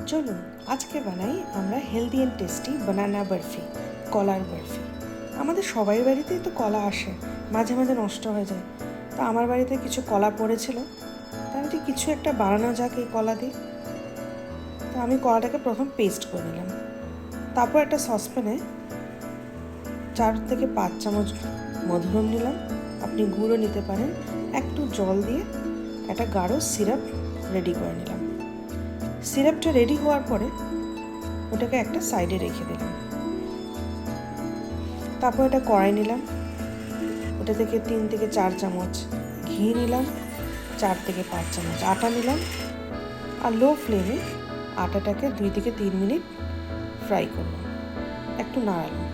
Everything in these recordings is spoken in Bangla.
চলুন আজকে বানাই আমরা হেলদি অ্যান্ড টেস্টি বানানা বরফি, কলার বরফি। আমাদের সবাই বাড়িতেই তো কলা আসে, মাঝে মাঝে নষ্ট হয়ে যায়। তো আমার বাড়িতে কিছু কলা পড়েছিল, তা আমি কিছু একটা বানানো যাক এই কলা দিয়ে। তো আমি কলাটাকে প্রথম পেস্ট করে নিলাম। তারপর একটা সসপ্যানে 4 থেকে 5 চামচ মধুরম নিলাম, আপনি গুঁড়ো নিতে পারেন। একটু জল দিয়ে একটা গাঢ় সিরাপ রেডি করে নিলাম। সিরাপটা রেডি হওয়ার পরে ওটাকে একটা সাইডে রেখে দিলাম। তারপর এটা কড়াই নিলাম, ওটা থেকে 3 থেকে 4 চামচ ঘি নিলাম, 4 থেকে 5 চামচ আটা নিলাম, আর লো ফ্লেমে আটাটাকে 2 থেকে 3 মিনিট ফ্রাই করলাম, একটু নাড়ালাম।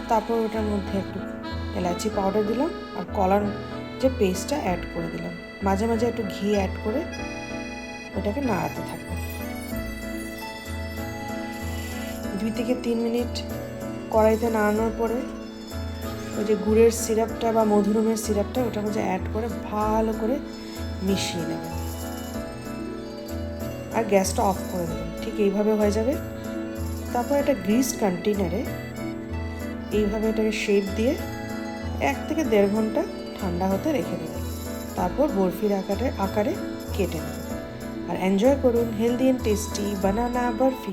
তারপর ওটার মধ্যে একটু এলাচি পাউডার দিলাম আর কলার যে পেস্টটা অ্যাড করে দিলাম। মাঝে মাঝে একটু ঘি অ্যাড করে ওটাকে নাড়াতে থাকবো। 2 থেকে 3 মিনিট কড়াইতে নাড়ানোর পরে ওই যে গুড়ের সিরাপটা বা মধুরমের সিরাপটা ওটার মধ্যে অ্যাড করে ভালো করে মিশিয়ে নেবেন আর গ্যাসটা অফ করে দেবেন। ঠিক এইভাবে হয়ে যাবে। তারপর একটা গ্রিস কন্টেনারে এইভাবে এটাকে শেপ দিয়ে 1 থেকে 1.5 ঘন্টা ঠান্ডা হতে রেখে দেবেন। তারপর বরফির আকারে কেটে নেবেন আর এনজয় করুন healthy and tasty banana barfi.